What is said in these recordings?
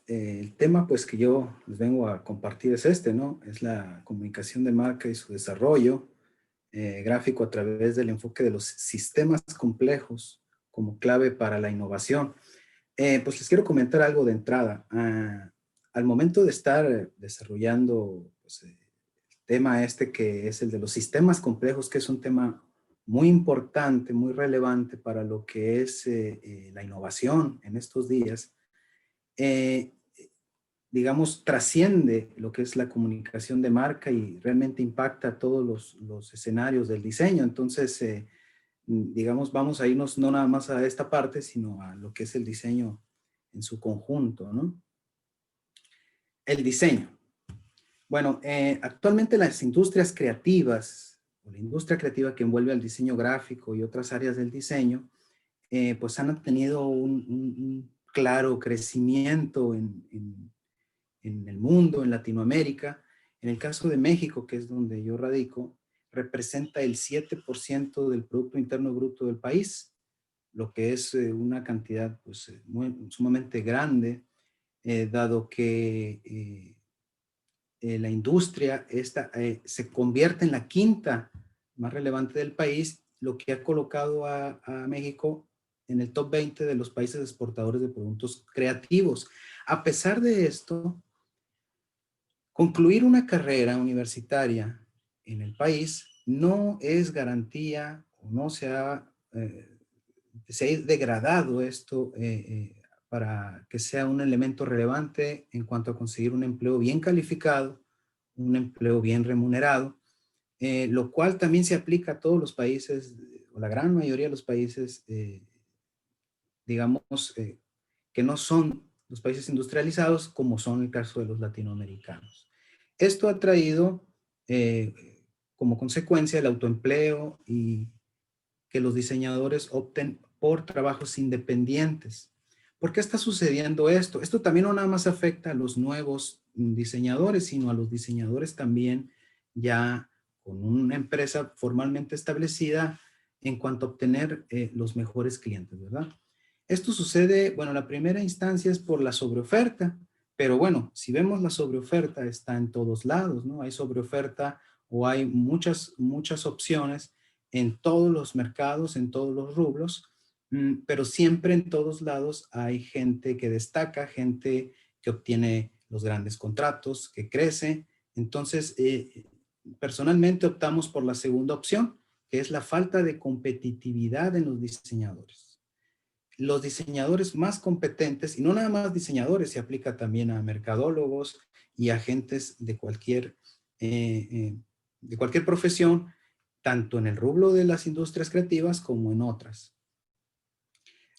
el tema pues que yo les vengo a compartir es este, ¿no? Es la comunicación de marca y su desarrollo gráfico a través del enfoque de los sistemas complejos como clave para la innovación. Pues les quiero comentar algo de entrada. Al momento de estar desarrollando pues, el tema este que es el de los sistemas complejos, que es un tema muy importante, muy relevante para lo que es la innovación en estos días, eh, digamos, trasciende lo que es la comunicación de marca y realmente impacta todos los escenarios del diseño. Entonces, digamos, vamos a irnos no nada más a esta parte, sino a lo que es el diseño en su conjunto, ¿no? El diseño. Bueno, actualmente las industrias creativas, o la industria creativa que envuelve al diseño gráfico y otras áreas del diseño, pues han tenido un claro crecimiento en el mundo, en Latinoamérica. En el caso de México, que es donde yo radico, representa el 7% del Producto Interno Bruto del país, lo que es una cantidad pues, sumamente grande, dado que la industria esta, se convierte en la quinta más relevante del país, lo que ha colocado a México en el top 20 de los países exportadores de productos creativos. A pesar de esto, concluir una carrera universitaria en el país no es garantía o no se ha degradado esto para que sea un elemento relevante en cuanto a conseguir un empleo bien calificado, un empleo bien remunerado, lo cual también se aplica a todos los países, o la gran mayoría de los países, digamos, que no son los países industrializados, como son el caso de los latinoamericanos. Esto ha traído como consecuencia el autoempleo y que los diseñadores opten por trabajos independientes. ¿Por qué está sucediendo esto? Esto también no nada más afecta a los nuevos diseñadores, sino a los diseñadores también ya con una empresa formalmente establecida en cuanto a obtener los mejores clientes, ¿verdad? Esto sucede, bueno, la primera instancia es por la sobreoferta, pero bueno, si vemos la sobreoferta está en todos lados, ¿no? Hay sobreoferta o hay muchas opciones en todos los mercados, en todos los rubros, pero siempre en todos lados hay gente que destaca, gente que obtiene los grandes contratos, que crece. Entonces, personalmente optamos por la segunda opción, que es la falta de competitividad en los diseñadores. Los diseñadores más competentes, y no nada más diseñadores, se aplica también a mercadólogos y agentes de cualquier profesión, tanto en el rubro de las industrias creativas como en otras.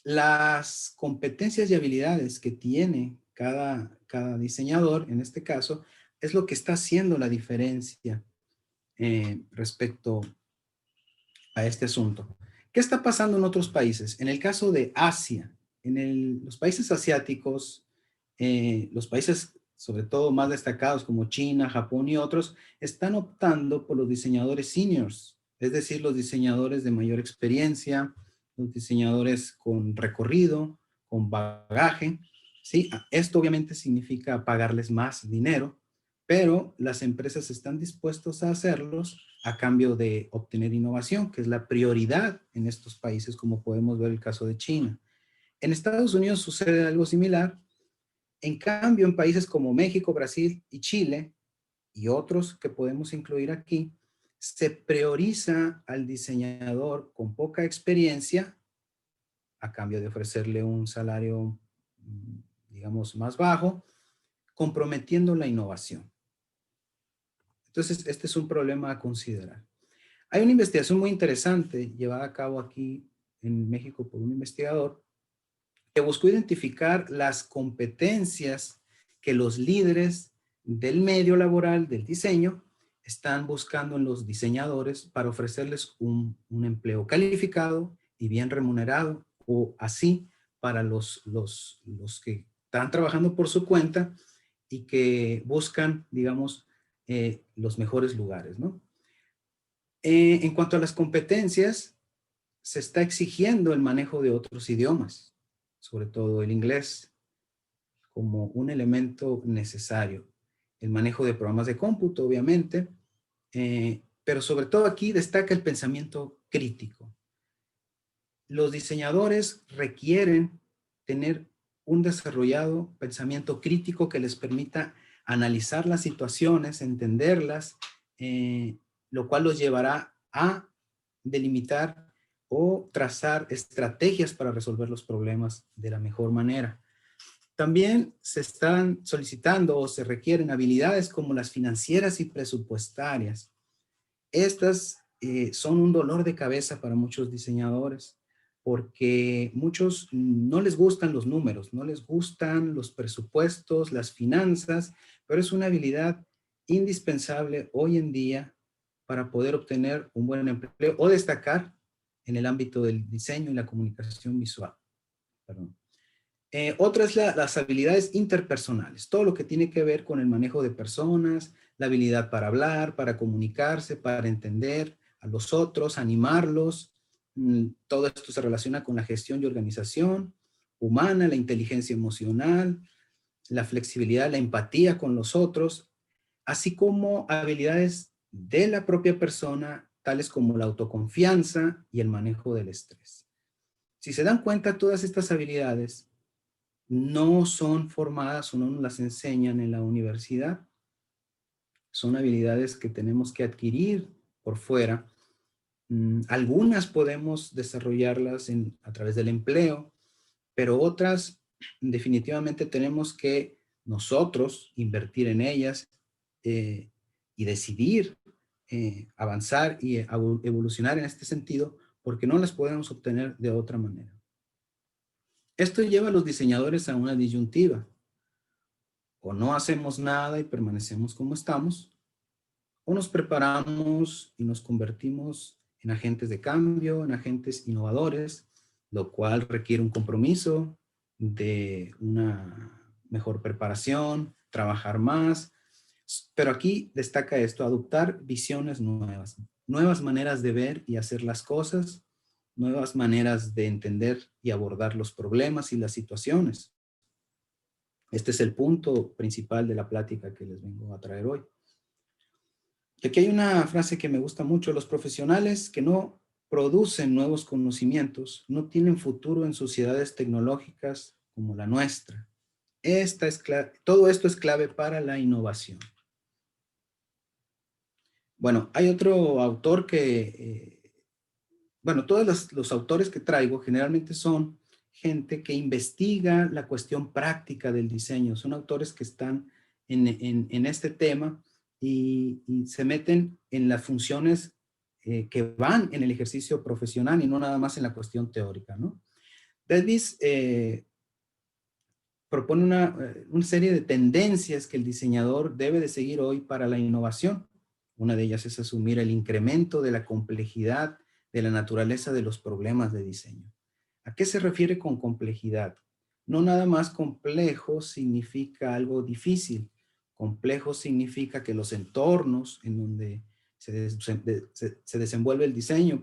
Las competencias y habilidades que tiene cada diseñador, en este caso, es lo que está haciendo la diferencia respecto a este asunto. ¿Qué está pasando en otros países? En el caso de Asia, los países asiáticos, los países sobre todo más destacados como China, Japón y otros, están optando por los diseñadores seniors, es decir, los diseñadores de mayor experiencia, los diseñadores con recorrido, con bagaje, ¿sí? Esto obviamente significa pagarles más dinero, pero las empresas están dispuestas a hacerlos a cambio de obtener innovación, que es la prioridad en estos países, como podemos ver el caso de China. En Estados Unidos sucede algo similar. En cambio, en países como México, Brasil y Chile, y otros que podemos incluir aquí, se prioriza al diseñador con poca experiencia a cambio de ofrecerle un salario, digamos, más bajo, comprometiendo la innovación. Entonces, este es un problema a considerar. Hay una investigación muy interesante llevada a cabo aquí en México por un investigador que buscó identificar las competencias que los líderes del medio laboral del diseño están buscando en los diseñadores para ofrecerles un empleo calificado y bien remunerado, o así para los que están trabajando por su cuenta y que buscan, digamos, los mejores lugares, ¿no? En cuanto a las competencias, se está exigiendo el manejo de otros idiomas, sobre todo el inglés, como un elemento necesario. El manejo de programas de cómputo, obviamente, pero sobre todo aquí destaca el pensamiento crítico. Los diseñadores requieren tener un desarrollado pensamiento crítico que les permita analizar las situaciones, entenderlas, lo cual los llevará a delimitar o trazar estrategias para resolver los problemas de la mejor manera. También se están solicitando o se requieren habilidades como las financieras y presupuestarias. Estas son un dolor de cabeza para muchos diseñadores porque muchos no les gustan los números, no les gustan los presupuestos, las finanzas, pero es una habilidad indispensable hoy en día para poder obtener un buen empleo o destacar en el ámbito del diseño y la comunicación visual. Perdón. Otra es las habilidades interpersonales, todo lo que tiene que ver con el manejo de personas, la habilidad para hablar, para comunicarse, para entender a los otros, animarlos. Todo esto se relaciona con la gestión y organización humana, la inteligencia emocional, la flexibilidad, la empatía con los otros, así como habilidades de la propia persona, tales como la autoconfianza y el manejo del estrés. Si se dan cuenta, todas estas habilidades no son formadas o no nos las enseñan en la universidad. Son habilidades que tenemos que adquirir por fuera. Algunas podemos desarrollarlas a través del empleo, pero otras definitivamente tenemos que nosotros invertir en ellas y decidir avanzar y evolucionar en este sentido, porque no las podemos obtener de otra manera. Esto lleva a los diseñadores a una disyuntiva. O no hacemos nada y permanecemos como estamos, o nos preparamos y nos convertimos en agentes de cambio, en agentes innovadores, lo cual requiere un compromiso de una mejor preparación, trabajar más. Pero aquí destaca esto, adoptar visiones nuevas, nuevas maneras de ver y hacer las cosas, nuevas maneras de entender y abordar los problemas y las situaciones. Este es el punto principal de la plática que les vengo a traer hoy. Y aquí hay una frase que me gusta mucho: los profesionales que no producen nuevos conocimientos no tienen futuro en sociedades tecnológicas como la nuestra. Todo esto es clave para la innovación. Bueno, hay otro autor todos los autores que traigo generalmente son gente que investiga la cuestión práctica del diseño. Son autores que están en este tema y se meten en las funciones que van en el ejercicio profesional y no nada más en la cuestión teórica, ¿no? Davis propone una serie de tendencias que el diseñador debe de seguir hoy para la innovación. Una de ellas es asumir el incremento de la complejidad de la naturaleza de los problemas de diseño. ¿A qué se refiere con complejidad? No nada más complejo significa algo difícil. Complejo significa que los entornos en donde se desenvuelve el diseño,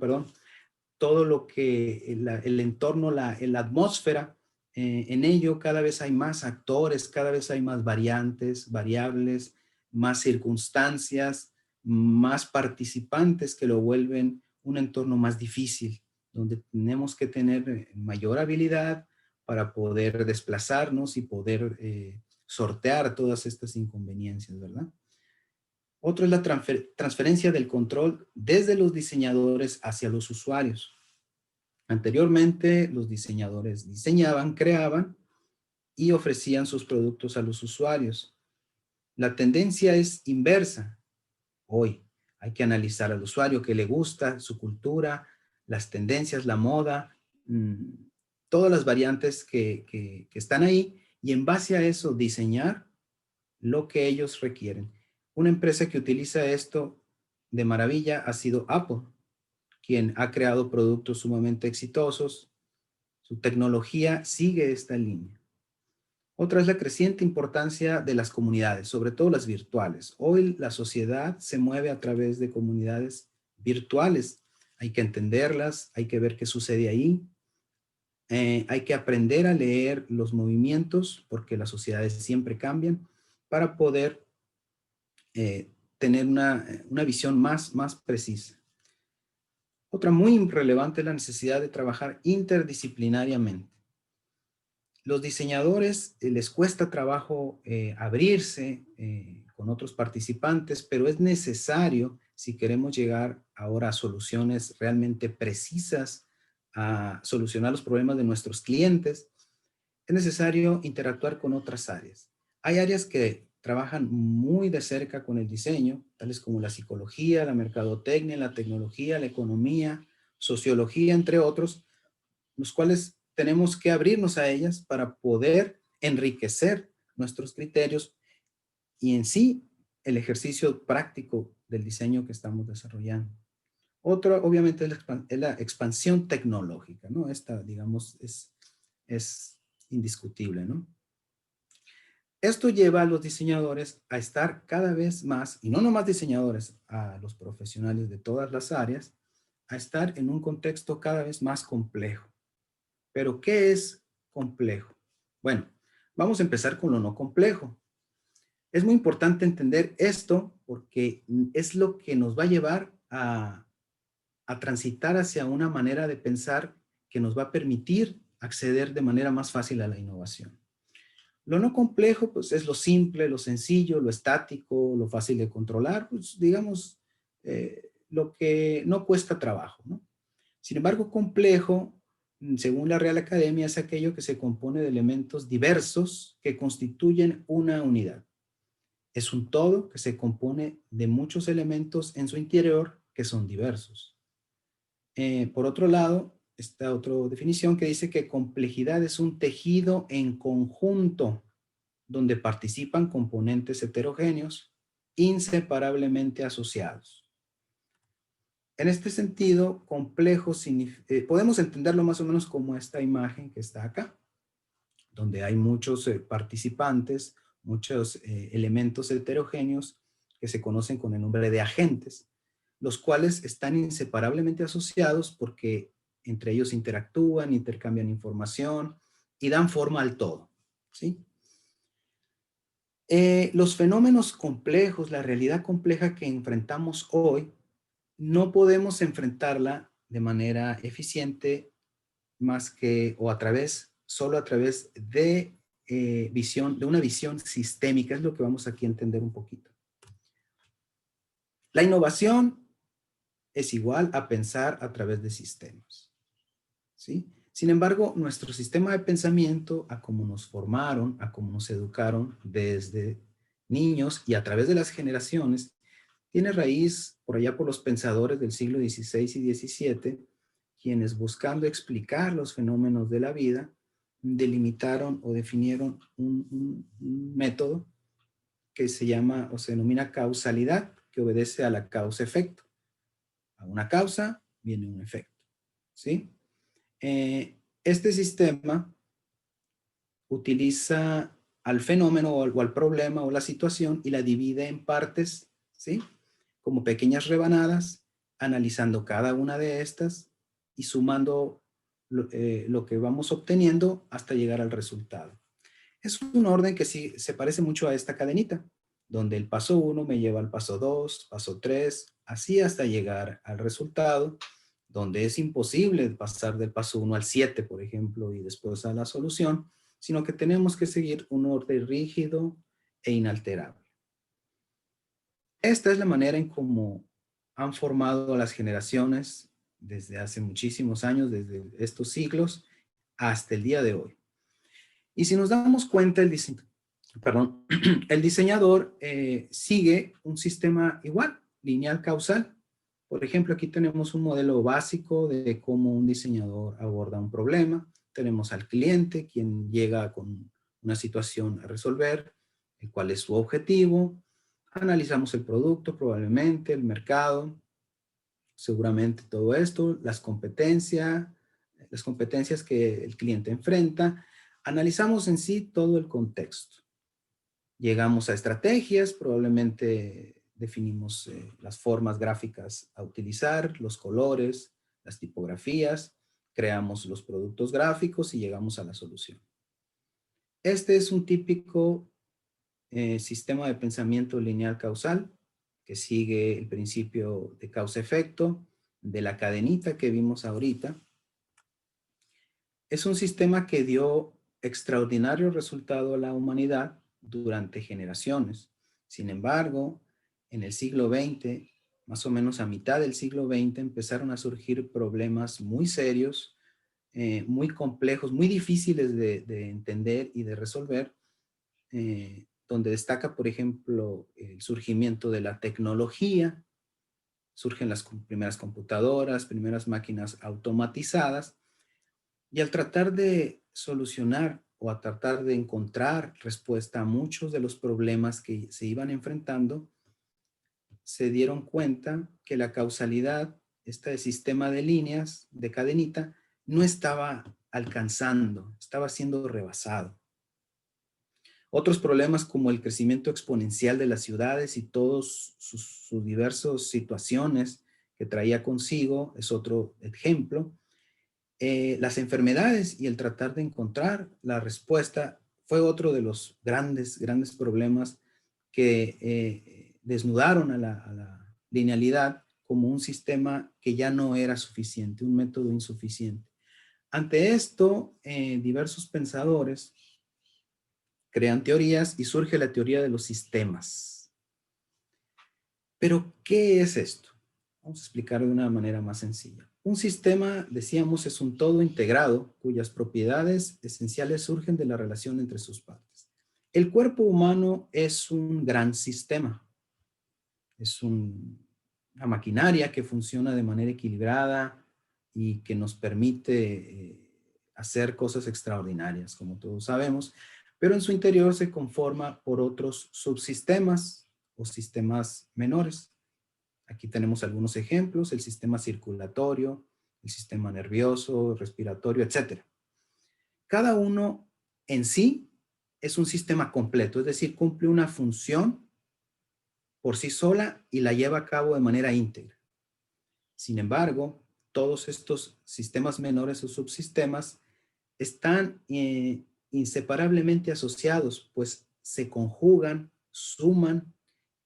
todo lo que el entorno, la atmósfera, en ello cada vez hay más actores, cada vez hay más variantes, variables, más circunstancias, más participantes que lo vuelven un entorno más difícil, donde tenemos que tener mayor habilidad para poder desplazarnos y poder sortear todas estas inconveniencias, ¿verdad? Otro es la transferencia del control desde los diseñadores hacia los usuarios. Anteriormente, los diseñadores diseñaban, creaban y ofrecían sus productos a los usuarios. La tendencia es inversa. Hoy hay que analizar al usuario, qué le gusta, su cultura, las tendencias, la moda, todas las variantes que están ahí, y en base a eso diseñar lo que ellos requieren. Una empresa que utiliza esto de maravilla ha sido Apple, quien ha creado productos sumamente exitosos. Su tecnología sigue esta línea. Otra es la creciente importancia de las comunidades, sobre todo las virtuales. Hoy la sociedad se mueve a través de comunidades virtuales. Hay que entenderlas, hay que ver qué sucede ahí. Hay que aprender a leer los movimientos porque las sociedades siempre cambian para poder tener una visión más precisa. Otra muy relevante es la necesidad de trabajar interdisciplinariamente. Los diseñadores les cuesta trabajo abrirse con otros participantes, pero es necesario si queremos llegar ahora a soluciones realmente precisas, a solucionar los problemas de nuestros clientes, es necesario interactuar con otras áreas. Hay áreas que trabajan muy de cerca con el diseño, tales como la psicología, la mercadotecnia, la tecnología, la economía, sociología, entre otros, los cuales tenemos que abrirnos a ellas para poder enriquecer nuestros criterios y en sí el ejercicio práctico del diseño que estamos desarrollando. Otro, obviamente, es la expansión tecnológica, ¿no? Esta, digamos, es indiscutible, ¿no? Esto lleva a los diseñadores a estar cada vez más, y no nomás diseñadores, a los profesionales de todas las áreas, a estar en un contexto cada vez más complejo. Pero, ¿qué es complejo? Bueno, vamos a empezar con lo no complejo. Es muy importante entender esto porque es lo que nos va a llevar a transitar hacia una manera de pensar que nos va a permitir acceder de manera más fácil a la innovación. Lo no complejo, pues es lo simple, lo sencillo, lo estático, lo fácil de controlar, pues digamos, lo que no cuesta trabajo, ¿no? Sin embargo, complejo, según la Real Academia, es aquello que se compone de elementos diversos que constituyen una unidad. Es un todo que se compone de muchos elementos en su interior que son diversos. Por otro lado, está otra definición que dice que complejidad es un tejido en conjunto donde participan componentes heterogéneos inseparablemente asociados. En este sentido, complejo podemos entenderlo más o menos como esta imagen que está acá, donde hay muchos participantes, muchos elementos heterogéneos que se conocen con el nombre de agentes, los cuales están inseparablemente asociados porque entre ellos interactúan, intercambian información y dan forma al todo, ¿sí? Los fenómenos complejos, la realidad compleja que enfrentamos hoy, no podemos enfrentarla de manera eficiente más que o a través, solo a través de de una visión sistémica, es lo que vamos aquí a entender un poquito. La innovación es igual a pensar a través de sistemas, ¿sí? Sin embargo, nuestro sistema de pensamiento, a cómo nos formaron, a cómo nos educaron desde niños y a través de las generaciones, tiene raíz por allá por los pensadores del siglo XVI y XVII, quienes buscando explicar los fenómenos de la vida, delimitaron o definieron un método que se llama o se denomina causalidad, que obedece a la causa-efecto. A una causa viene un efecto, ¿sí? Este sistema utiliza al fenómeno o al problema o la situación y la divide en partes, ¿sí? Como pequeñas rebanadas, analizando cada una de estas y sumando lo que vamos obteniendo hasta llegar al resultado. Es un orden que sí se parece mucho a esta cadenita, donde el paso 1 me lleva al paso 2, paso 3, así hasta llegar al resultado, donde es imposible pasar del paso 1 al 7, por ejemplo, y después a la solución, sino que tenemos que seguir un orden rígido e inalterable. Esta es la manera en cómo han formado las generaciones desde hace muchísimos años, desde estos siglos hasta el día de hoy. Y si nos damos cuenta, el diseñador sigue un sistema igual, lineal causal. Por ejemplo, aquí tenemos un modelo básico de cómo un diseñador aborda un problema. Tenemos al cliente, quien llega con una situación a resolver, el cual es su objetivo. Analizamos el producto, probablemente, el mercado, seguramente todo esto, las competencias que el cliente enfrenta. Analizamos en sí todo el contexto. Llegamos a estrategias, probablemente definimos las formas gráficas a utilizar, los colores, las tipografías, creamos los productos gráficos y llegamos a la solución. Este es un típico sistema de pensamiento lineal causal que sigue el principio de causa-efecto, de la cadenita que vimos ahorita. Es un sistema que dio extraordinario resultado a la humanidad durante generaciones. Sin embargo, en el siglo XX, más o menos a mitad del siglo XX, empezaron a surgir problemas muy serios, muy complejos, muy difíciles de entender y de resolver, donde destaca, por ejemplo, el surgimiento de la tecnología. Surgen las primeras computadoras, primeras máquinas automatizadas, y al tratar de solucionar o a tratar de encontrar respuesta a muchos de los problemas que se iban enfrentando, se dieron cuenta que la causalidad, este sistema de líneas, de cadenita, no estaba alcanzando, estaba siendo rebasado. Otros problemas como el crecimiento exponencial de las ciudades y todos sus diversas situaciones que traía consigo es otro ejemplo. Las enfermedades y el tratar de encontrar la respuesta fue otro de los grandes problemas que desnudaron a la linealidad como un sistema que ya no era suficiente, un método insuficiente. Ante esto, diversos pensadores crean teorías y surge la teoría de los sistemas. Pero, ¿qué es esto? Vamos a explicarlo de una manera más sencilla. Un sistema, decíamos, es un todo integrado cuyas propiedades esenciales surgen de la relación entre sus partes. El cuerpo humano es un gran sistema. Es una maquinaria que funciona de manera equilibrada y que nos permite hacer cosas extraordinarias, como todos sabemos, pero en su interior se conforma por otros subsistemas o sistemas menores. Aquí tenemos algunos ejemplos: el sistema circulatorio, el sistema nervioso, respiratorio, etc. Cada uno en sí es un sistema completo, es decir, cumple una función por sí sola y la lleva a cabo de manera íntegra. Sin embargo, todos estos sistemas menores o subsistemas están inseparablemente asociados, pues se conjugan, suman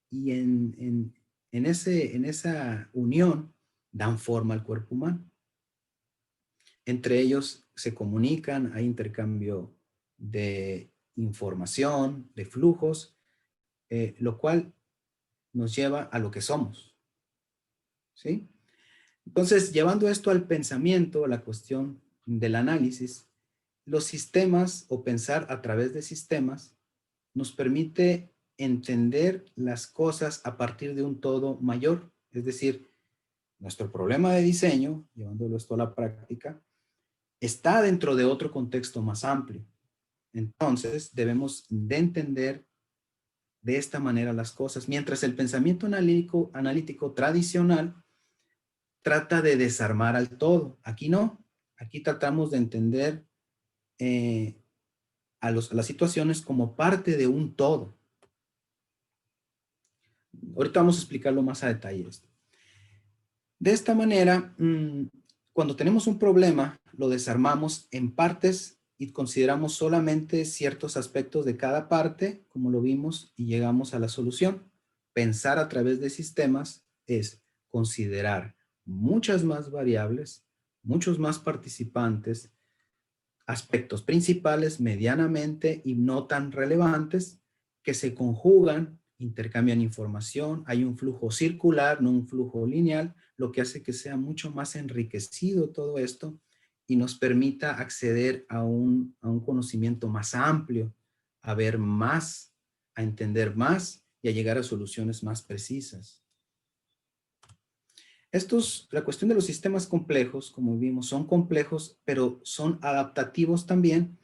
y en esa unión dan forma al cuerpo humano. Entre ellos se comunican, hay intercambio de información, de flujos, lo cual nos lleva a lo que somos. ¿Sí? Entonces, llevando esto al pensamiento, a la cuestión del análisis, los sistemas o pensar a través de sistemas nos permite entender las cosas a partir de un todo mayor. Es decir, nuestro problema de diseño, llevándolo esto a la práctica, está dentro de otro contexto más amplio. Entonces, debemos de entender de esta manera las cosas, mientras el pensamiento analítico tradicional trata de desarmar al todo. Aquí no. Aquí tratamos de entender a las situaciones como parte de un todo. Ahorita vamos a explicarlo más a detalle esto. De esta manera, cuando tenemos un problema, lo desarmamos en partes y consideramos solamente ciertos aspectos de cada parte, como lo vimos, y llegamos a la solución. Pensar a través de sistemas es considerar muchas más variables, muchos más participantes, aspectos principales medianamente y no tan relevantes que se conjugan, intercambian información, hay un flujo circular, no un flujo lineal, lo que hace que sea mucho más enriquecido todo esto y nos permita acceder a un conocimiento más amplio, a ver más, a entender más y a llegar a soluciones más precisas. La cuestión de los sistemas complejos, como vimos, son complejos, pero son adaptativos también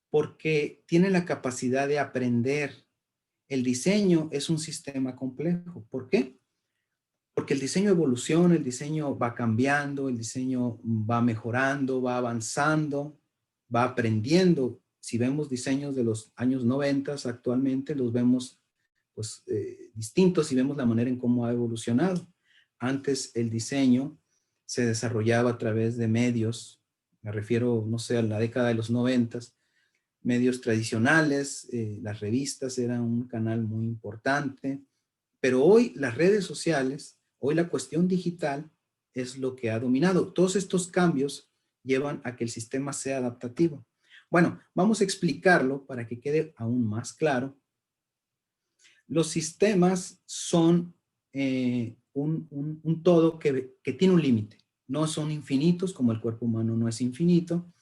porque tienen la capacidad de aprender. El diseño es un sistema complejo. ¿Por qué? Porque el diseño evoluciona, el diseño va cambiando, el diseño va mejorando, va avanzando, va aprendiendo. Si vemos diseños de los años 90 actualmente, los vemos pues, distintos y vemos la manera en cómo ha evolucionado. Antes el diseño se desarrollaba a través de medios Me refiero, no sé, a la década de los 90, medios tradicionales, las revistas eran un canal muy importante, pero hoy las redes sociales, hoy la cuestión digital es lo que ha dominado. Todos estos cambios llevan a que el sistema sea adaptativo. Bueno, vamos a explicarlo para que quede aún más claro. Los sistemas son un todo que tiene un límite. No son infinitos, como el cuerpo humano no es infinito,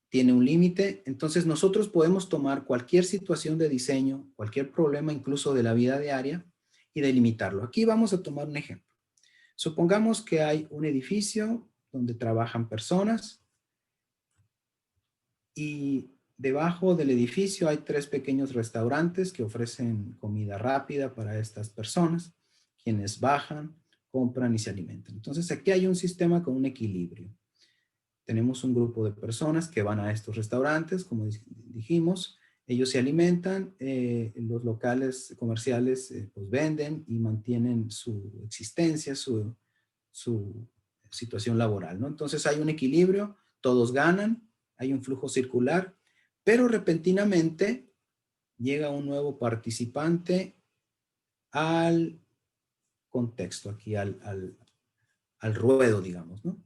tiene un límite. Entonces nosotros podemos tomar cualquier situación de diseño, cualquier problema incluso de la vida diaria y delimitarlo. Aquí vamos a tomar un ejemplo. Supongamos que hay un edificio donde trabajan personas y debajo del edificio hay 3 pequeños restaurantes que ofrecen comida rápida para estas personas, quienes bajan, compran y se alimentan. Entonces aquí hay un sistema con un equilibrio. Tenemos un grupo de personas que van a estos restaurantes, como dijimos, ellos se alimentan, los locales comerciales pues venden y mantienen su existencia, su situación laboral, ¿no? Entonces hay un equilibrio, todos ganan, hay un flujo circular, pero repentinamente llega un nuevo participante al contexto, aquí al ruedo, digamos, ¿no?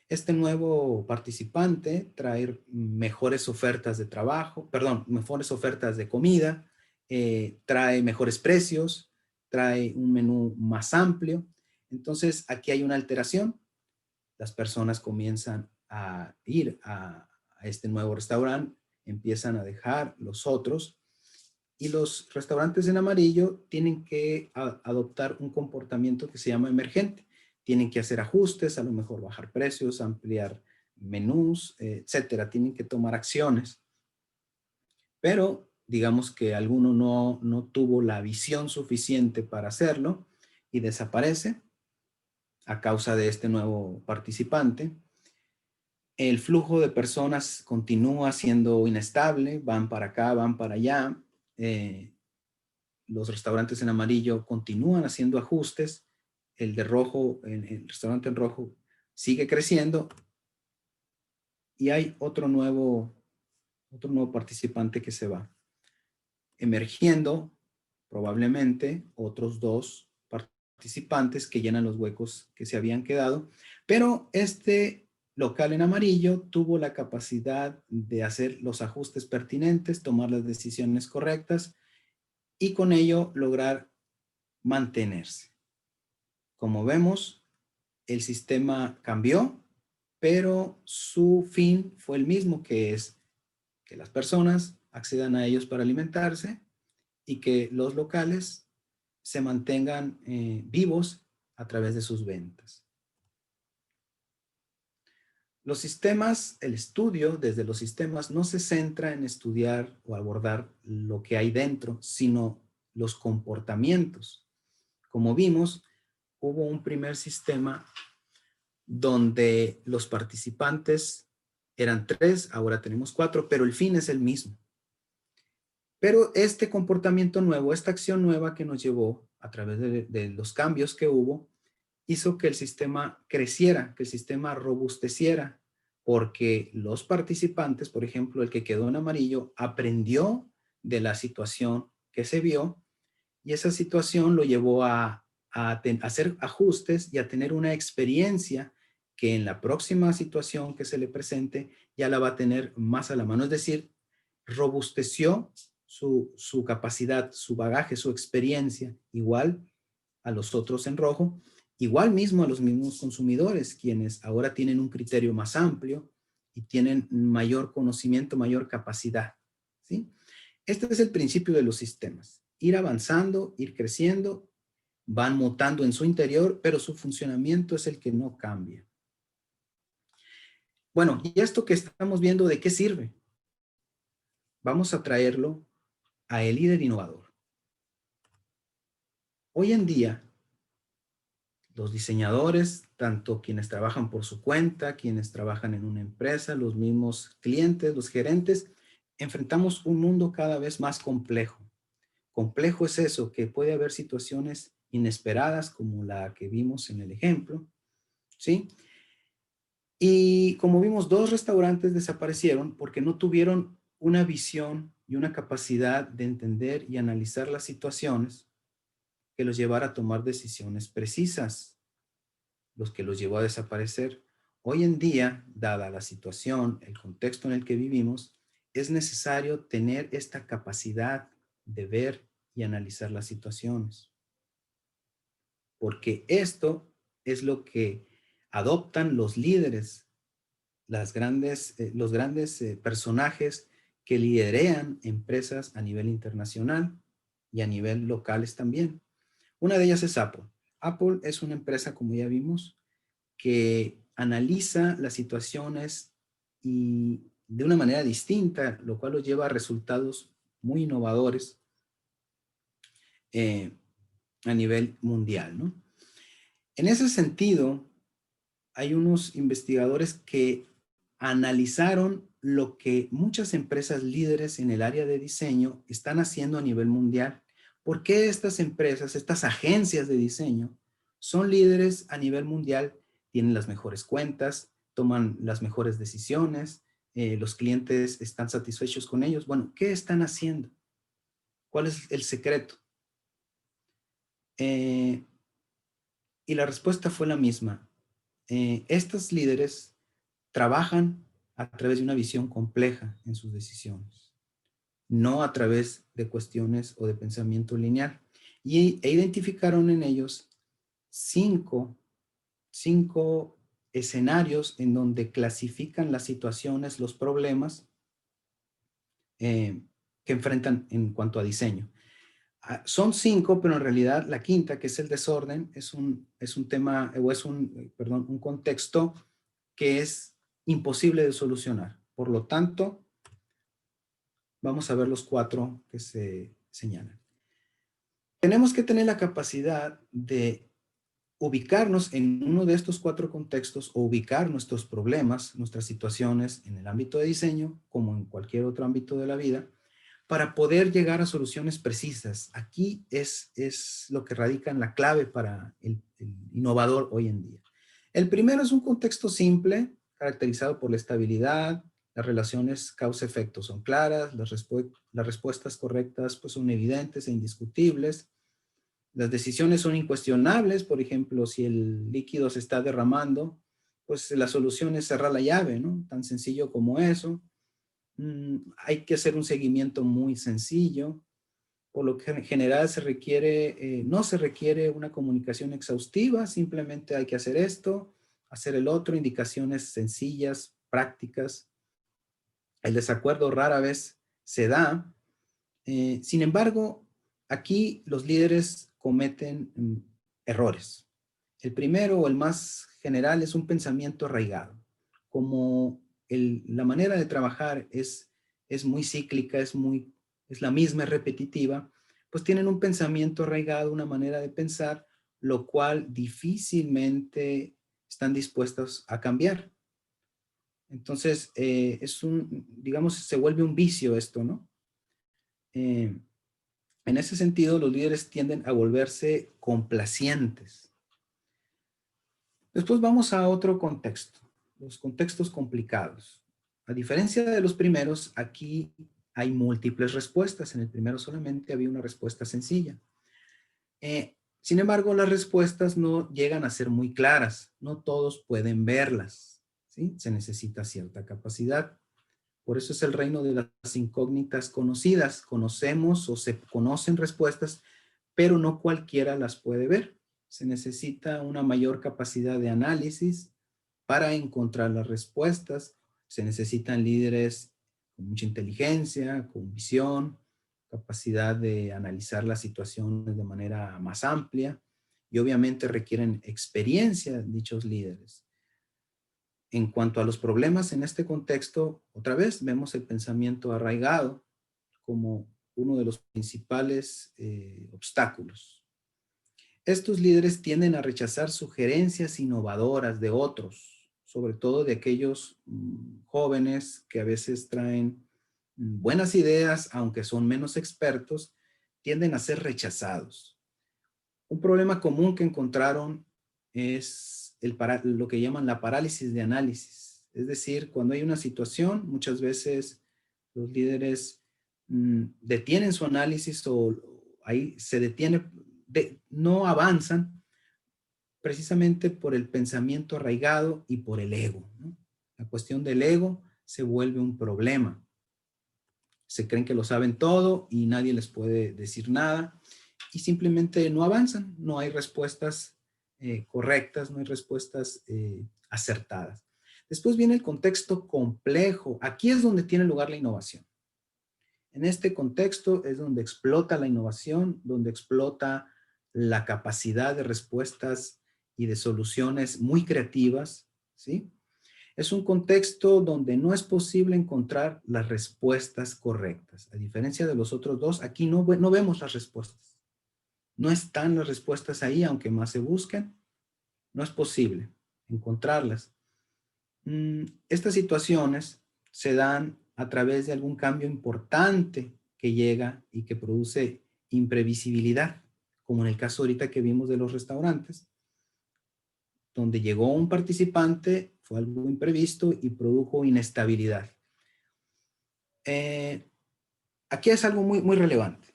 Este nuevo participante trae mejores ofertas de trabajo, perdón, mejores ofertas de comida, trae mejores precios, trae un menú más amplio. Entonces, aquí hay una alteración. Las personas comienzan a ir a este nuevo restaurante, empiezan a dejar los otros y los restaurantes en amarillo tienen que adoptar un comportamiento que se llama emergente. Tienen que hacer ajustes, a lo mejor bajar precios, ampliar menús, etcétera. Tienen que tomar acciones. Pero digamos que alguno no tuvo la visión suficiente para hacerlo y desaparece a causa de este nuevo participante. El flujo de personas continúa siendo inestable, van para acá, van para allá. Los restaurantes en amarillo continúan haciendo ajustes, el de rojo, el restaurante en rojo sigue creciendo y hay otro nuevo participante que se va. Emergiendo probablemente otros 2 participantes que llenan los huecos que se habían quedado, pero este local en amarillo tuvo la capacidad de hacer los ajustes pertinentes, tomar las decisiones correctas y con ello lograr mantenerse. Como vemos, el sistema cambió, pero su fin fue el mismo, que es que las personas accedan a ellos para alimentarse y que los locales se mantengan vivos a través de sus ventas. Los sistemas, el estudio desde los sistemas no se centra en estudiar o abordar lo que hay dentro, sino los comportamientos. Como vimos, hubo un primer sistema donde los participantes eran 3, ahora tenemos 4, pero el fin es el mismo. Pero este comportamiento nuevo, esta acción nueva que nos llevó a través de los cambios que hubo, hizo que el sistema creciera, que el sistema robusteciera, porque los participantes, por ejemplo, el que quedó en amarillo, aprendió de la situación que se vio y esa situación lo llevó a hacer ajustes y a tener una experiencia que en la próxima situación que se le presente ya la va a tener más a la mano. Es decir, robusteció su capacidad, su bagaje, su experiencia, igual a los otros en rojo, igual mismo a los mismos consumidores, quienes ahora tienen un criterio más amplio y tienen mayor conocimiento, mayor capacidad, ¿sí? Este es el principio de los sistemas. Ir avanzando, ir creciendo, van mutando en su interior, pero su funcionamiento es el que no cambia. Bueno, ¿y esto que estamos viendo de qué sirve? Vamos a traerlo a el líder innovador. Hoy en día, los diseñadores, tanto quienes trabajan por su cuenta, quienes trabajan en una empresa, los mismos clientes, los gerentes, enfrentamos un mundo cada vez más complejo. Complejo es eso, que puede haber situaciones inesperadas como la que vimos en el ejemplo, ¿sí? Y como vimos, 2 restaurantes desaparecieron porque no tuvieron una visión y una capacidad de entender y analizar las situaciones que los llevara a tomar decisiones precisas, los que los llevó a desaparecer. Hoy en día, dada la situación, el contexto en el que vivimos, es necesario tener esta capacidad de ver y analizar las situaciones, porque esto es lo que adoptan los líderes, los grandes personajes que liderean empresas a nivel internacional y a nivel locales también. Una de ellas es Apple. Apple es una empresa, como ya vimos, que analiza las situaciones y de una manera distinta, lo cual los lleva a resultados muy innovadores eh, a nivel mundial, ¿no? En ese sentido, hay unos investigadores que analizaron lo que muchas empresas líderes en el área de diseño están haciendo a nivel mundial. ¿Por qué estas empresas, estas agencias de diseño, son líderes a nivel mundial? Tienen las mejores cuentas, toman las mejores decisiones, los clientes están satisfechos con ellos. Bueno, ¿qué están haciendo? ¿Cuál es el secreto? Eh, y la respuesta fue la misma. Estos líderes trabajan a través de una visión compleja en sus decisiones, no a través de cuestiones o de pensamiento lineal. E identificaron en ellos cinco, cinco escenarios en donde clasifican las situaciones, los problemas que enfrentan en cuanto a diseño. Son 5, pero en realidad la quinta, que es el desorden, es un tema, o es perdón, un contexto que es imposible de solucionar. Por lo tanto, vamos a ver los 4 que se señalan. Tenemos que tener la capacidad de ubicarnos en uno de estos 4 contextos o ubicar nuestros problemas, nuestras situaciones en el ámbito de diseño, como en cualquier otro ámbito de la vida, para poder llegar a soluciones precisas. Aquí es lo que radica en la clave para el innovador hoy en día. El primero es un contexto simple, caracterizado por la estabilidad, las relaciones causa-efecto son claras, las respuestas correctas pues, son evidentes e indiscutibles, las decisiones son incuestionables, por ejemplo, si el líquido se está derramando, pues la solución es cerrar la llave, ¿no? Tan sencillo como eso. Hay que hacer un seguimiento muy sencillo, por lo que en general no se requiere una comunicación exhaustiva, simplemente hay que hacer esto, hacer el otro, indicaciones sencillas, prácticas. El desacuerdo rara vez se da. Sin embargo, aquí los líderes cometen errores. El primero o el más general es un pensamiento arraigado. Como la manera de trabajar es muy cíclica, es la misma, es repetitiva, pues tienen un pensamiento arraigado, una manera de pensar, lo cual difícilmente están dispuestos a cambiar. Entonces, digamos, se vuelve un vicio esto, ¿no? En ese sentido, los líderes tienden a volverse complacientes. Después vamos a otro contexto, los contextos complicados. A diferencia de los primeros, aquí hay múltiples respuestas. En el primero solamente había una respuesta sencilla. Sin embargo, las respuestas no llegan a ser muy claras. No todos pueden verlas, ¿sí? Se necesita cierta capacidad. Por eso es el reino de las incógnitas conocidas. Conocemos o se conocen respuestas, pero no cualquiera las puede ver. Se necesita una mayor capacidad de análisis para encontrar las respuestas. Se necesitan líderes con mucha inteligencia, con visión, capacidad de analizar las situaciones de manera más amplia y obviamente requieren experiencia dichos líderes. En cuanto a los problemas en este contexto, otra vez vemos el pensamiento arraigado como uno de los principales obstáculos. Estos líderes tienden a rechazar sugerencias innovadoras de otros, sobre todo de aquellos jóvenes que a veces traen buenas ideas, aunque son menos expertos, tienden a ser rechazados. Un problema común que encontraron es es lo que llaman la parálisis de análisis. Es decir, cuando hay una situación, muchas veces los líderes detienen su análisis o ahí se detiene, no avanzan precisamente por el pensamiento arraigado y por el ego, ¿no? La cuestión del ego se vuelve un problema. Se creen que lo saben todo y nadie les puede decir nada y simplemente no avanzan, no hay respuestas correctas, no hay respuestas acertadas. Después viene el contexto complejo. Aquí es donde tiene lugar la innovación. En este contexto es donde explota la innovación, donde explota la capacidad de respuestas y de soluciones muy creativas, ¿sí? Es un contexto donde no es posible encontrar las respuestas correctas. A diferencia de los otros dos, aquí no vemos las respuestas. No están las respuestas ahí, aunque más se busquen. No es posible encontrarlas. Estas situaciones se dan a través de algún cambio importante que llega y que produce imprevisibilidad, como en el caso ahorita que vimos de los restaurantes, donde llegó un participante, fue algo imprevisto y produjo inestabilidad. Aquí es algo muy relevante.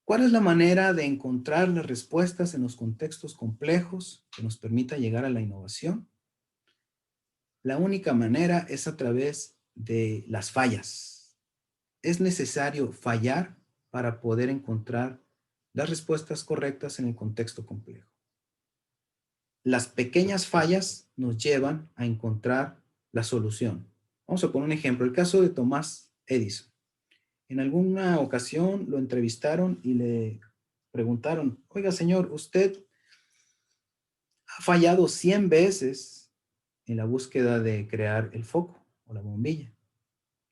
¿Cuál es la manera de encontrar las respuestas en los contextos complejos que nos permita llegar a la innovación? La única manera es a través de las fallas. Es necesario fallar para poder encontrar las respuestas correctas en el contexto complejo. Las pequeñas fallas nos llevan a encontrar la solución. Vamos a poner un ejemplo, el caso de Tomás Edison. En alguna ocasión lo entrevistaron y le preguntaron, oiga señor, usted ha fallado 100 veces en la búsqueda de crear el foco o la bombilla.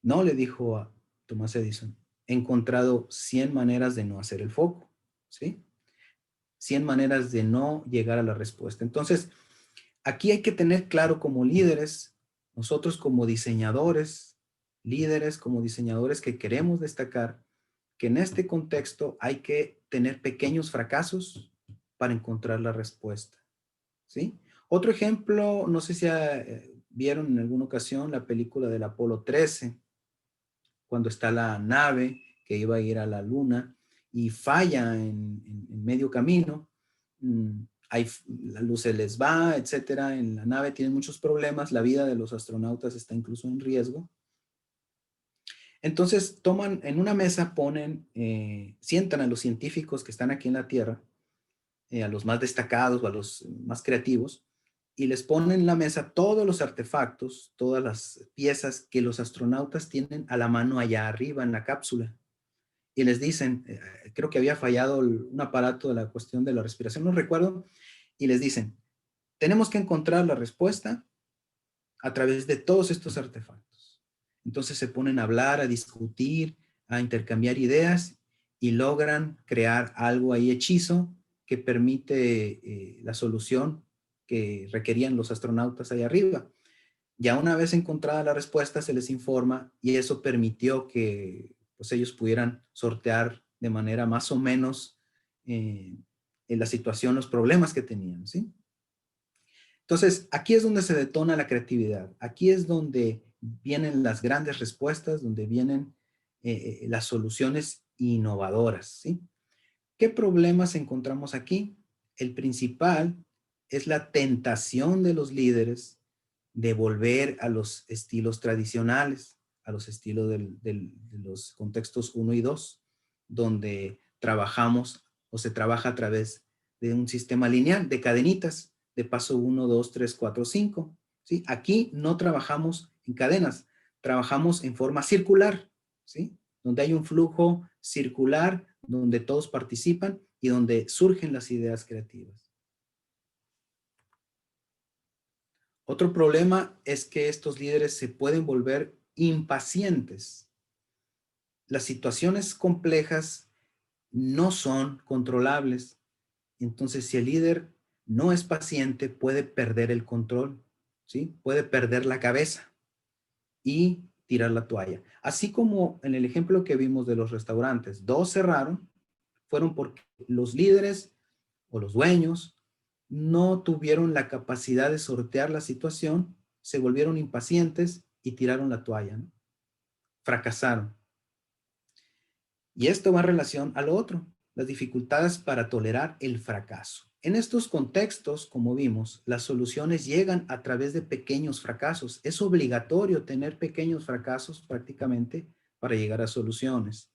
No, le dijo a Tomás Edison, he encontrado 100 maneras de no hacer el foco, ¿sí? 100 maneras de no llegar a la respuesta. Entonces, aquí hay que tener claro como líderes, nosotros como diseñadores, líderes como diseñadores que queremos destacar, que en este contexto hay que tener pequeños fracasos para encontrar la respuesta, ¿sí? Otro ejemplo, no sé si vieron en alguna ocasión la película del Apolo 13, cuando está la nave que iba a ir a la luna y falla en medio camino, la luz se les va, etcétera, en la nave tienen muchos problemas, la vida de los astronautas está incluso en riesgo. Entonces toman, en una mesa ponen, sientan a los científicos que están aquí en la Tierra, a los más destacados o a los más creativos, y les ponen en la mesa todos los artefactos, todas las piezas que los astronautas tienen a la mano allá arriba en la cápsula. Y les dicen, creo que había fallado un aparato de la cuestión de la respiración, no recuerdo, y les dicen, tenemos que encontrar la respuesta a través de todos estos artefactos. Entonces se ponen a hablar, a discutir, a intercambiar ideas y logran crear algo ahí hechizo que permite la solución que requerían los astronautas ahí arriba. Ya una vez encontrada la respuesta se les informa y eso permitió que pues, ellos pudieran sortear de manera más o menos en la situación los problemas que tenían, ¿sí? Entonces, aquí es donde se detona la creatividad. Aquí es donde vienen las grandes respuestas, donde vienen las soluciones innovadoras, ¿sí? ¿Qué problemas encontramos aquí? El principal es la tentación de los líderes de volver a los estilos tradicionales, a los estilos de los contextos 1 y 2, donde trabajamos o se trabaja a través de un sistema lineal de cadenitas, de paso 1, 2, 3, 4, 5. ¿Sí? Aquí no trabajamos en cadenas, trabajamos en forma circular, ¿sí? Donde hay un flujo circular, donde todos participan y donde surgen las ideas creativas. Otro problema es que estos líderes se pueden volver impacientes. Las situaciones complejas no son controlables. Entonces, si el líder no es paciente, puede perder el control, ¿sí? Puede perder la cabeza y tirar la toalla. Así como en el ejemplo que vimos de los restaurantes, 2 cerraron, fueron porque los líderes o los dueños no tuvieron la capacidad de sortear la situación, se volvieron impacientes y tiraron la toalla, ¿no? Fracasaron. Y esto va en relación a lo otro, las dificultades para tolerar el fracaso. En estos contextos, como vimos, las soluciones llegan a través de pequeños fracasos. Es obligatorio tener pequeños fracasos prácticamente para llegar a soluciones.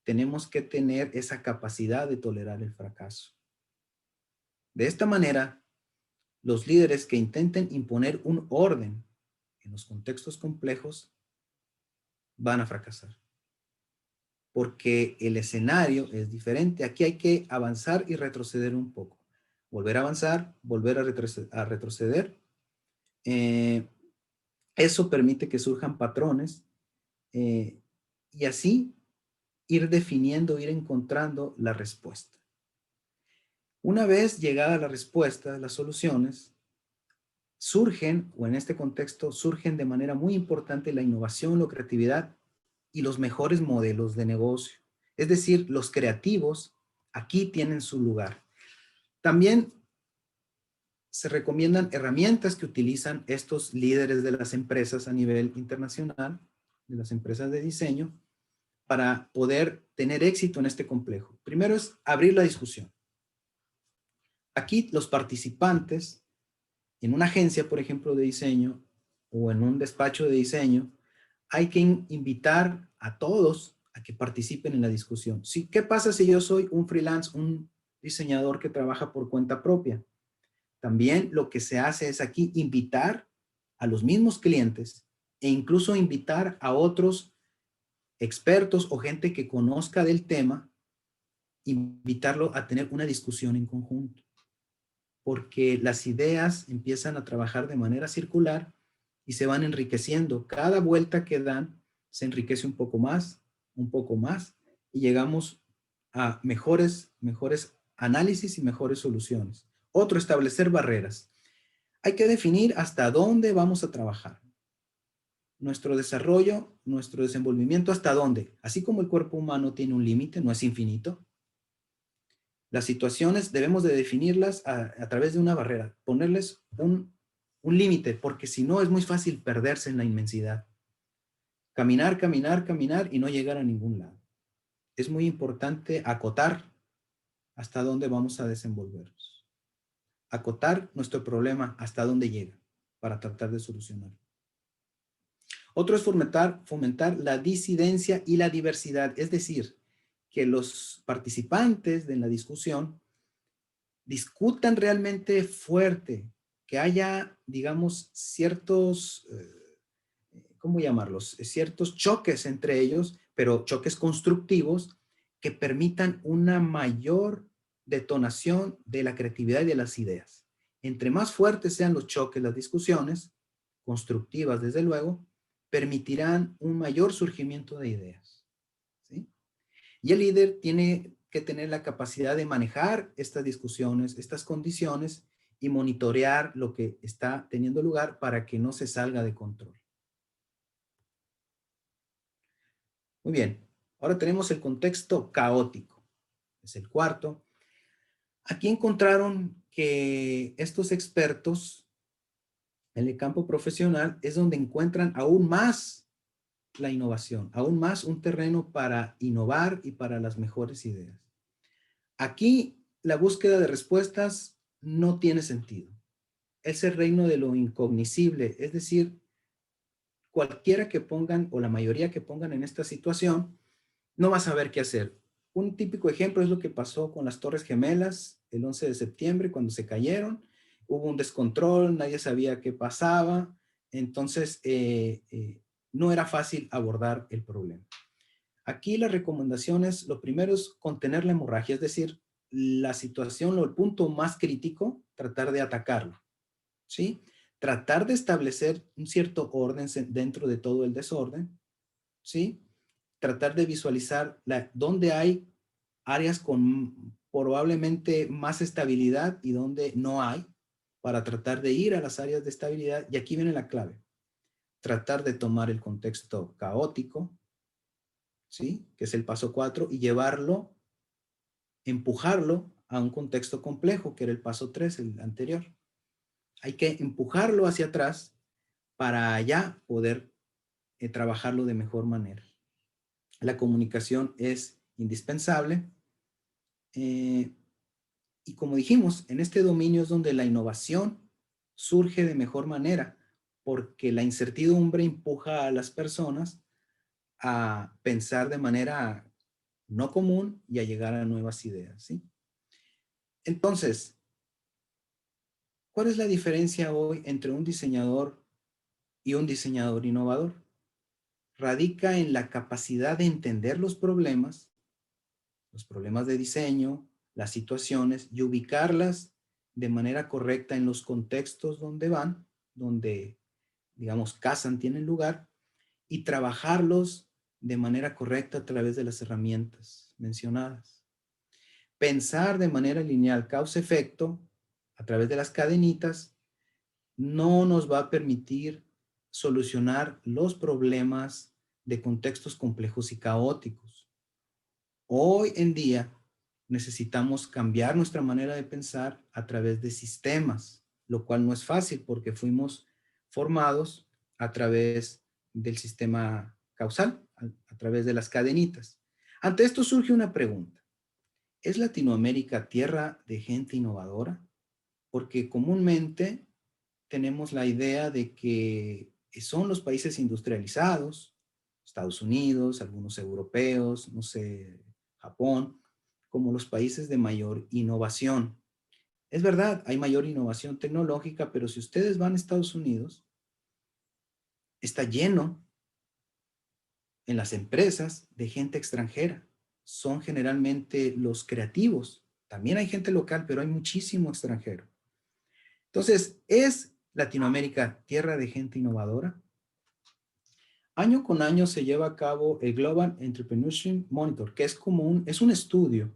Tenemos que tener esa capacidad de tolerar el fracaso. De esta manera, los líderes que intenten imponer un orden en los contextos complejos van a fracasar, porque el escenario es diferente. Aquí hay que avanzar y retroceder un poco. Volver a avanzar, volver a retroceder. Eh, Eso permite que surjan patrones eh, y así ir definiendo, ir encontrando la respuesta. Una vez llegada la respuesta, las soluciones, surgen, o en este contexto, surgen de manera muy importante la innovación, la creatividad y los mejores modelos de negocio. Es decir, los creativos aquí tienen su lugar. También se recomiendan herramientas que utilizan estos líderes de las empresas a nivel internacional, de las empresas de diseño, para poder tener éxito en este complejo. Primero es abrir la discusión. Aquí los participantes en una agencia, por ejemplo, de diseño o en un despacho de diseño, hay que invitar a todos a que participen en la discusión. Sí, ¿qué pasa si yo soy un freelance, un diseñador que trabaja por cuenta propia? También lo que se hace es aquí invitar a los mismos clientes e incluso invitar a otros expertos o gente que conozca del tema, invitarlo a tener una discusión en conjunto, porque las ideas empiezan a trabajar de manera circular y se van enriqueciendo. Cada vuelta que dan se enriquece un poco más, y llegamos a mejores análisis y mejores soluciones. Otro, establecer barreras. Hay que definir hasta dónde vamos a trabajar. Nuestro desarrollo, nuestro desenvolvimiento, hasta dónde. Así como el cuerpo humano tiene un límite, no es infinito, las situaciones debemos de definirlas a través de una barrera, ponerles un límite, porque si no es muy fácil perderse en la inmensidad. Caminar, caminar, caminar y no llegar a ningún lado. Es muy importante acotar hasta dónde vamos a desenvolvernos. Acotar nuestro problema hasta dónde llega para tratar de solucionarlo. Otro es fomentar la disidencia y la diversidad, es decir, que los participantes de la discusión discutan realmente fuerte, que haya, digamos, ciertos, ¿cómo llamarlos? Ciertos choques entre ellos, pero choques constructivos que permitan una mayor detonación de la creatividad y de las ideas. Entre más fuertes sean los choques, las discusiones, constructivas desde luego, permitirán un mayor surgimiento de ideas, ¿sí? Y el líder tiene que tener la capacidad de manejar estas discusiones, estas condiciones y monitorear lo que está teniendo lugar para que no se salga de control. Muy bien, ahora tenemos el contexto caótico. Es el cuarto. Aquí encontraron que estos expertos en el campo profesional es donde encuentran aún más la innovación, aún más un terreno para innovar y para las mejores ideas. Aquí la búsqueda de respuestas no tiene sentido. Es el reino de lo incognoscible, es decir, cualquiera que pongan o la mayoría que pongan en esta situación no va a saber qué hacer. Un típico ejemplo es lo que pasó con las Torres Gemelas el 11 de septiembre cuando se cayeron. Hubo un descontrol, nadie sabía qué pasaba, entonces no era fácil abordar el problema. Aquí las recomendaciones, lo primero es contener la hemorragia, es decir, la situación o el punto más crítico, tratar de atacarlo, ¿sí? Tratar de establecer un cierto orden dentro de todo el desorden, ¿sí? Tratar de visualizar dónde hay áreas con probablemente más estabilidad y dónde no hay, para tratar de ir a las áreas de estabilidad. Y aquí viene la clave. Tratar de tomar el contexto caótico, ¿sí? Que es el paso 4, y llevarlo, empujarlo a un contexto complejo, que era el paso 3, el anterior. Hay que empujarlo hacia atrás para allá poder trabajarlo de mejor manera. La comunicación es indispensable. Y como dijimos, en este dominio es donde la innovación surge de mejor manera, porque la incertidumbre empuja a las personas a pensar de manera no común y a llegar a nuevas ideas, ¿sí? Entonces, ¿cuál es la diferencia hoy entre un diseñador y un diseñador innovador? Radica en la capacidad de entender los problemas de diseño, las situaciones y ubicarlas de manera correcta en los contextos donde van, donde, digamos, casan, tienen lugar, y trabajarlos de manera correcta a través de las herramientas mencionadas. Pensar de manera lineal, causa-efecto, a través de las cadenitas, no nos va a permitir solucionar los problemas de contextos complejos y caóticos. Hoy en día necesitamos cambiar nuestra manera de pensar a través de sistemas, lo cual no es fácil porque fuimos formados a través del sistema causal, a través de las cadenitas. Ante esto surge una pregunta. ¿Es Latinoamérica tierra de gente innovadora? Porque comúnmente tenemos la idea de que son los países industrializados, Estados Unidos, algunos europeos, no sé, Japón, como los países de mayor innovación. Es verdad, hay mayor innovación tecnológica, pero si ustedes van a Estados Unidos, está lleno en las empresas de gente extranjera. Son generalmente los creativos. También hay gente local, pero hay muchísimo extranjero. Entonces, ¿es Latinoamérica tierra de gente innovadora? Año con año se lleva a cabo el Global Entrepreneurship Monitor, que es como es un estudio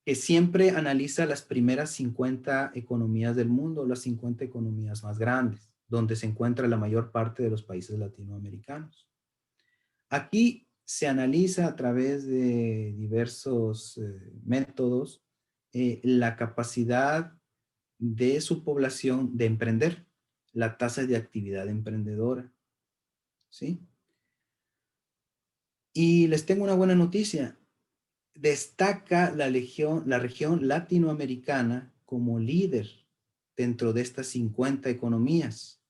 que siempre analiza las primeras 50 economías del mundo, las 50 economías más grandes, donde se encuentra la mayor parte de los países latinoamericanos. Aquí se analiza a través de diversos métodos la capacidad de su población de emprender, la tasa de actividad emprendedora, ¿sí? Y les tengo una buena noticia. Destaca la región latinoamericana como líder dentro de estas 50 economías.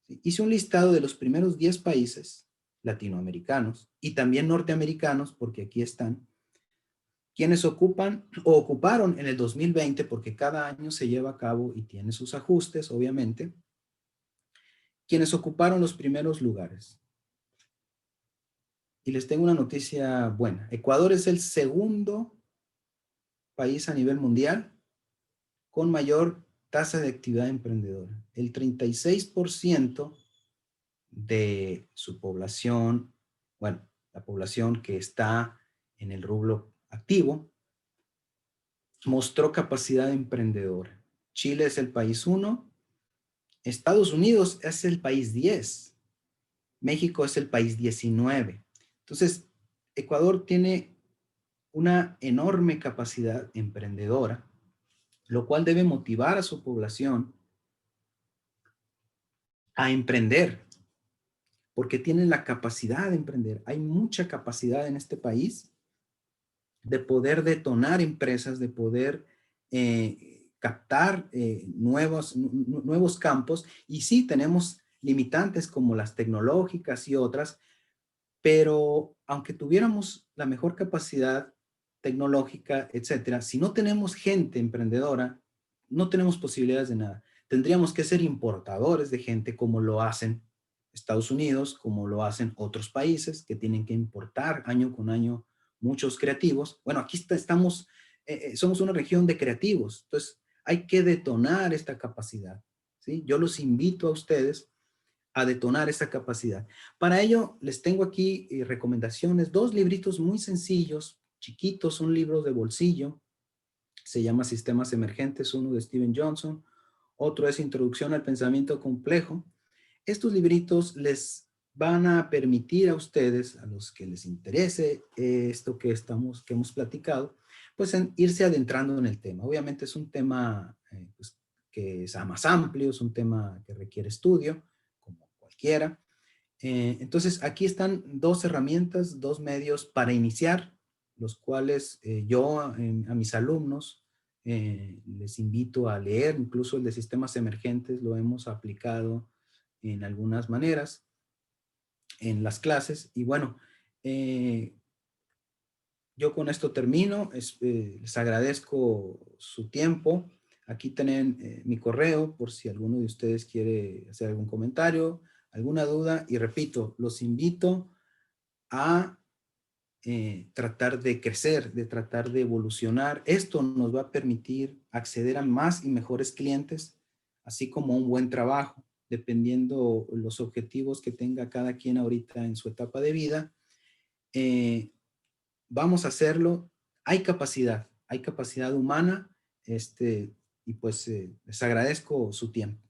Hice un listado de los primeros 10 países latinoamericanos y también norteamericanos, porque aquí están, quienes ocupan o ocuparon en el 2020, porque cada año se lleva a cabo y tiene sus ajustes, obviamente, quienes ocuparon los primeros lugares. Y les tengo una noticia buena. Ecuador es el segundo país a nivel mundial con mayor tasa de actividad emprendedora. El 36% de su población, bueno, la población que está en el rubro activo, mostró capacidad emprendedora. Chile es el país 1, Estados Unidos es el país 10, México es el país 19. Entonces, Ecuador tiene una enorme capacidad emprendedora, lo cual debe motivar a su población a emprender, porque tienen la capacidad de emprender. Hay mucha capacidad en este país de poder detonar empresas, de poder captar nuevos campos. Y sí, tenemos limitantes como las tecnológicas y otras, pero aunque tuviéramos la mejor capacidad tecnológica, etcétera, si no tenemos gente emprendedora, no tenemos posibilidades de nada. Tendríamos que ser importadores de gente como lo hacen Estados Unidos, como lo hacen otros países que tienen que importar año con año muchos creativos. Bueno, aquí estamos, somos una región de creativos, entonces hay que detonar esta capacidad, ¿sí? Yo los invito a ustedes a detonar esa capacidad. Para ello, les tengo aquí recomendaciones, dos libritos muy sencillos, chiquitos, son libros de bolsillo. Se llama Sistemas Emergentes, uno de Steven Johnson, otro es Introducción al Pensamiento Complejo. Estos libritos les van a permitir a ustedes, a los que les interese esto que hemos platicado, pues irse adentrando en el tema. Obviamente es un tema pues, que es más amplio, es un tema que requiere estudio, como cualquiera. Entonces, aquí están dos herramientas, dos medios para iniciar, los cuales yo a mis alumnos les invito a leer, incluso el de sistemas emergentes lo hemos aplicado en algunas maneras en las clases. Y bueno, eh, yo con esto termino. Les agradezco su tiempo. Aquí tienen mi correo por si alguno de ustedes quiere hacer algún comentario, alguna duda. Y repito, los invito a tratar de crecer, de tratar de evolucionar. Esto nos va a permitir acceder a más y mejores clientes, así como un buen trabajo, dependiendo los objetivos que tenga cada quien ahorita en su etapa de vida. Eh, Vamos a hacerlo. Hay capacidad humana, y pues les agradezco su tiempo.